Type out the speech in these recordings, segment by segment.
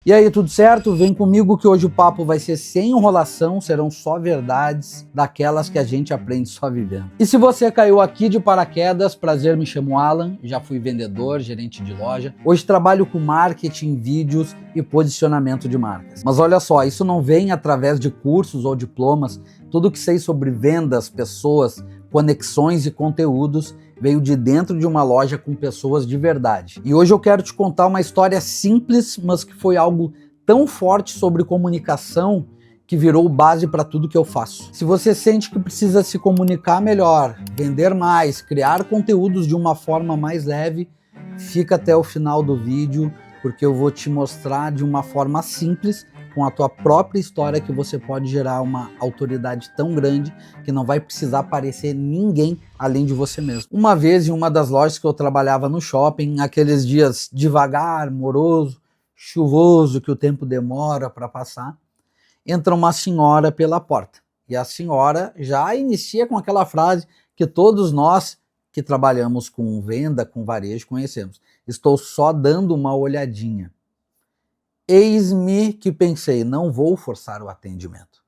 E aí, tudo certo? Vem comigo que hoje o papo vai ser sem enrolação, serão só verdades daquelas que a gente aprende só vivendo. E se você caiu aqui de paraquedas, prazer, me chamo Alan, já fui vendedor, gerente de loja. Hoje trabalho com marketing, vídeos e posicionamento de marcas. Mas olha só, isso não vem através de cursos ou diplomas. Tudo que sei sobre vendas, pessoas, conexões e conteúdos veio de dentro de uma loja com pessoas de verdade. E hoje eu quero te contar uma história simples, mas que foi algo tão forte sobre comunicação que virou base para tudo que eu faço. Se você sente que precisa se comunicar melhor, vender mais, criar conteúdos de uma forma mais leve, fica até o final do vídeo, porque eu vou te mostrar de uma forma simples, com a tua própria história, que você pode gerar uma autoridade tão grande que não vai precisar parecer ninguém além de você mesmo. Uma vez em uma das lojas que eu trabalhava no shopping, aqueles dias devagar, moroso, chuvoso, que o tempo demora para passar, entra uma senhora pela porta. E a senhora já inicia com aquela frase que todos nós que trabalhamos com venda, com varejo, conhecemos. Estou só dando uma olhadinha. Eis-me que pensei, não vou forçar o atendimento.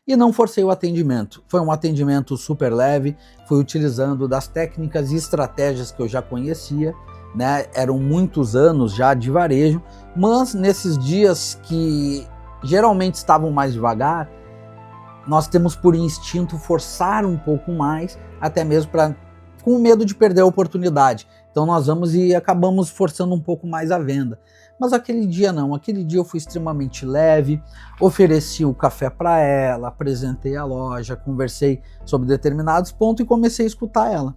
E não forcei o atendimento. Foi um atendimento super leve, fui utilizando das técnicas e estratégias que eu já conhecia, né? Eram muitos anos já de varejo, mas nesses dias que geralmente estavam mais devagar, nós temos por instinto forçar um pouco mais, até mesmo com medo de perder a oportunidade. Então nós vamos e acabamos forçando um pouco mais a venda. Mas aquele dia não, aquele dia eu fui extremamente leve, ofereci o café para ela, apresentei a loja, conversei sobre determinados pontos e comecei a escutar ela.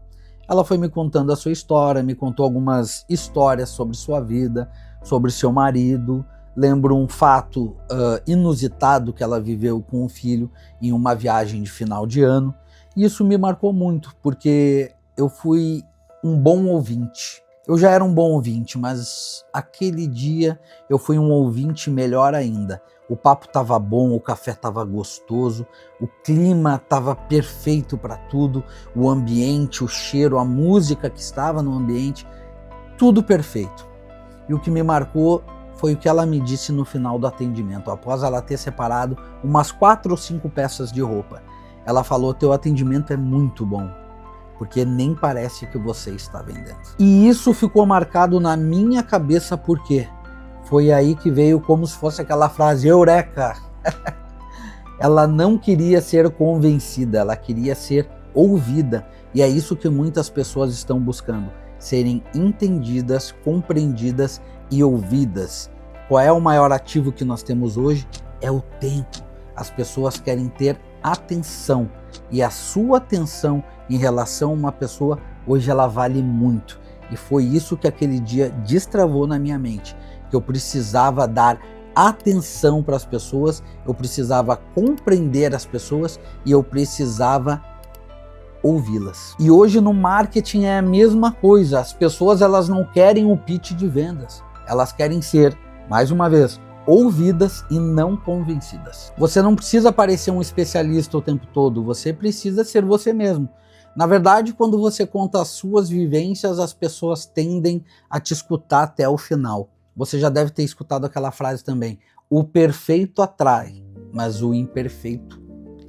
Ela foi me contando a sua história, me contou algumas histórias sobre sua vida, sobre seu marido. Lembro um fato inusitado que ela viveu com o filho em uma viagem de final de ano. E isso me marcou muito, porque eu fui um bom ouvinte. Eu já era um bom ouvinte, mas aquele dia eu fui um ouvinte melhor ainda. O papo estava bom, o café estava gostoso, o clima estava perfeito para tudo, o ambiente, o cheiro, a música que estava no ambiente, tudo perfeito. E o que me marcou foi o que ela me disse no final do atendimento, após ela ter separado umas 4 ou 5 peças de roupa. Ela falou: teu atendimento é muito bom, porque nem parece que você está vendendo. E isso ficou marcado na minha cabeça, porque foi aí que veio como se fosse aquela frase eureka. Ela não queria ser convencida, ela queria ser ouvida. E é isso que muitas pessoas estão buscando, serem entendidas, compreendidas e ouvidas. Qual é o maior ativo que nós temos hoje? É o tempo. As pessoas querem ter atenção, e a sua atenção em relação a uma pessoa hoje ela vale muito. E foi isso que aquele dia destravou na minha mente, que eu precisava dar atenção para as pessoas, eu precisava compreender as pessoas e eu precisava ouvi-las. E hoje no marketing é a mesma coisa. As pessoas elas não querem o pitch de vendas, elas querem ser, mais uma vez, ouvidas e não convencidas. Você não precisa parecer um especialista o tempo todo, você precisa ser você mesmo. Na verdade, quando você conta as suas vivências, as pessoas tendem a te escutar até o final. Você já deve ter escutado aquela frase também: o perfeito atrai, mas o imperfeito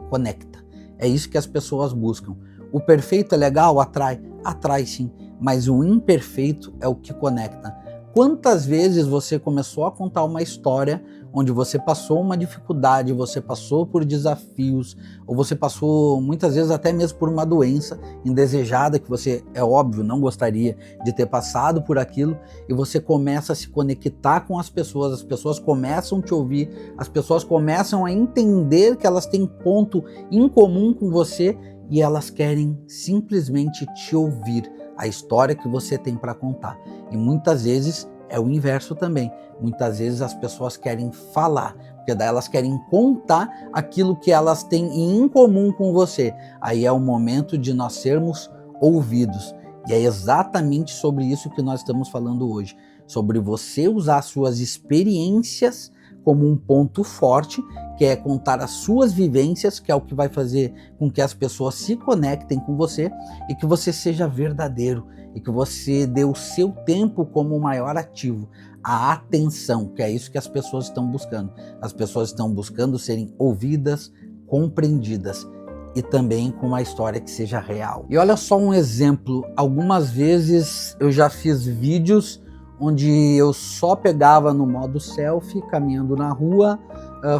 conecta. É isso que as pessoas buscam. O perfeito é legal? Atrai? Atrai sim, mas o imperfeito é o que conecta. Quantas vezes você começou a contar uma história onde você passou uma dificuldade, você passou por desafios, ou você passou muitas vezes até mesmo por uma doença indesejada que você, é óbvio, não gostaria de ter passado por aquilo, e você começa a se conectar com as pessoas começam a te ouvir, as pessoas começam a entender que elas têm ponto em comum com você e elas querem simplesmente te ouvir, a história que você tem para contar. E muitas vezes é o inverso também. Muitas vezes as pessoas querem falar, porque daí elas querem contar aquilo que elas têm em comum com você. Aí é o momento de nós sermos ouvidos. E é exatamente sobre isso que nós estamos falando hoje. Sobre você usar suas experiências como um ponto forte, que é contar as suas vivências, que é o que vai fazer com que as pessoas se conectem com você e que você seja verdadeiro e que você dê o seu tempo como o maior ativo. a atenção, que é isso que as pessoas estão buscando. As pessoas estão buscando serem ouvidas, compreendidas e também com uma história que seja real. E olha só um exemplo, algumas vezes eu já fiz vídeos onde eu só pegava no modo selfie, caminhando na rua,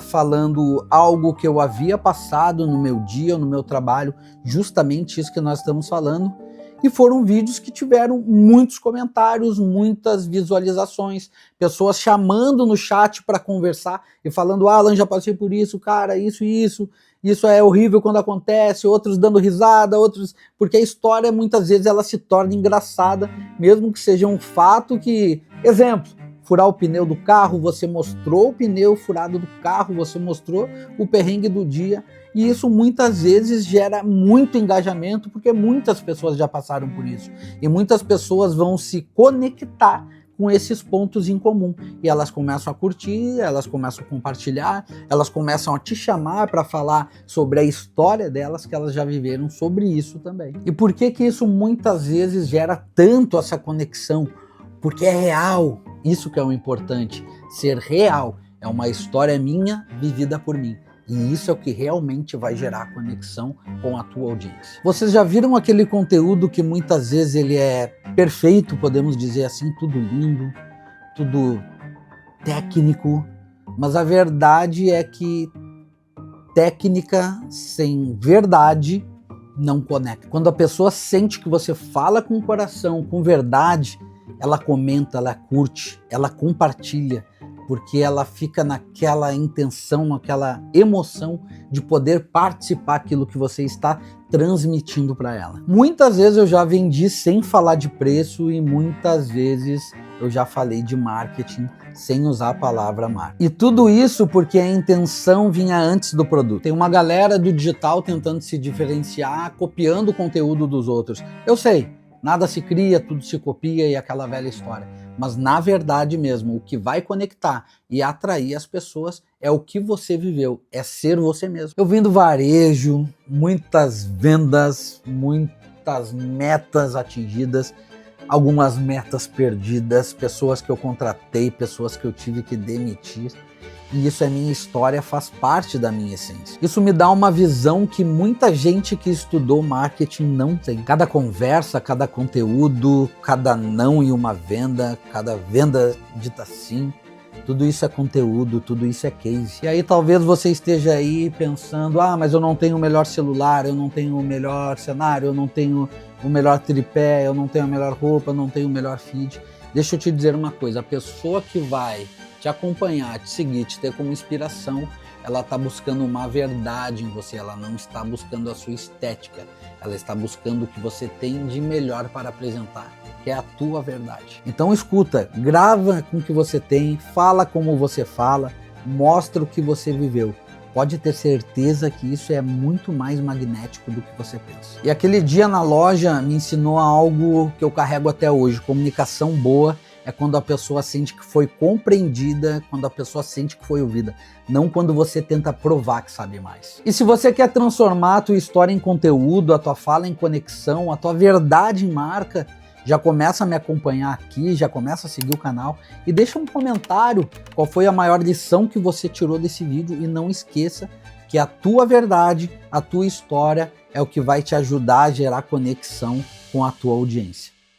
falando algo que eu havia passado no meu dia, no meu trabalho, justamente isso que nós estamos falando. E foram vídeos que tiveram muitos comentários, muitas visualizações, pessoas chamando no chat para conversar e falando: Alan, já passei por isso, cara, isso e isso é horrível quando acontece, outros dando risada, outros... Porque a história muitas vezes ela se torna engraçada, mesmo que seja um fato que... Exemplo, furar o pneu do carro, você mostrou o pneu furado do carro, você mostrou o perrengue do dia, e isso muitas vezes gera muito engajamento, porque muitas pessoas já passaram por isso, e muitas pessoas vão se conectar com esses pontos em comum, e elas começam a curtir, elas começam a compartilhar, elas começam a te chamar para falar sobre a história delas, que elas já viveram sobre isso também. E por que que isso muitas vezes gera tanto essa conexão? Porque é real, isso que é o importante, ser real, é uma história minha vivida por mim. E isso é o que realmente vai gerar conexão com a tua audiência. Vocês já viram aquele conteúdo que muitas vezes ele é perfeito, podemos dizer assim, tudo lindo, tudo técnico, mas a verdade é que técnica sem verdade não conecta. Quando a pessoa sente que você fala com o coração, com verdade, ela comenta, ela curte, ela compartilha, porque ela fica naquela intenção, naquela emoção de poder participar daquilo que você está transmitindo para ela. Muitas vezes eu já vendi sem falar de preço e muitas vezes eu já falei de marketing sem usar a palavra marketing. E tudo isso porque a intenção vinha antes do produto. Tem uma galera do digital tentando se diferenciar, copiando o conteúdo dos outros. Eu sei, nada se cria, tudo se copia e aquela velha história. Mas na verdade mesmo, o que vai conectar e atrair as pessoas é o que você viveu, é ser você mesmo. Eu vim do varejo, muitas vendas, muitas metas atingidas, algumas metas perdidas, pessoas que eu contratei, pessoas que eu tive que demitir. E isso é minha história, faz parte da minha essência. Isso me dá uma visão que muita gente que estudou marketing não tem. Cada conversa, cada conteúdo, cada não em uma venda, cada venda dita sim, tudo isso é conteúdo, tudo isso é case. E aí talvez você esteja aí pensando: mas eu não tenho o melhor celular, eu não tenho o melhor cenário, eu não tenho o melhor tripé, eu não tenho a melhor roupa, eu não tenho o melhor feed. Deixa eu te dizer uma coisa, a pessoa que vai te acompanhar, te seguir, te ter como inspiração, ela está buscando uma verdade em você, ela não está buscando a sua estética, ela está buscando o que você tem de melhor para apresentar, que é a tua verdade. Então escuta, grava com o que você tem, fala como você fala, mostra o que você viveu. Pode ter certeza que isso é muito mais magnético do que você pensa. E aquele dia na loja me ensinou algo que eu carrego até hoje, comunicação boa. É quando a pessoa sente que foi compreendida, quando a pessoa sente que foi ouvida, não quando você tenta provar que sabe mais. E se você quer transformar a tua história em conteúdo, a tua fala em conexão, a tua verdade em marca, já começa a me acompanhar aqui, já começa a seguir o canal e deixa um comentário qual foi a maior lição que você tirou desse vídeo e não esqueça que a tua verdade, a tua história é o que vai te ajudar a gerar conexão com a tua audiência.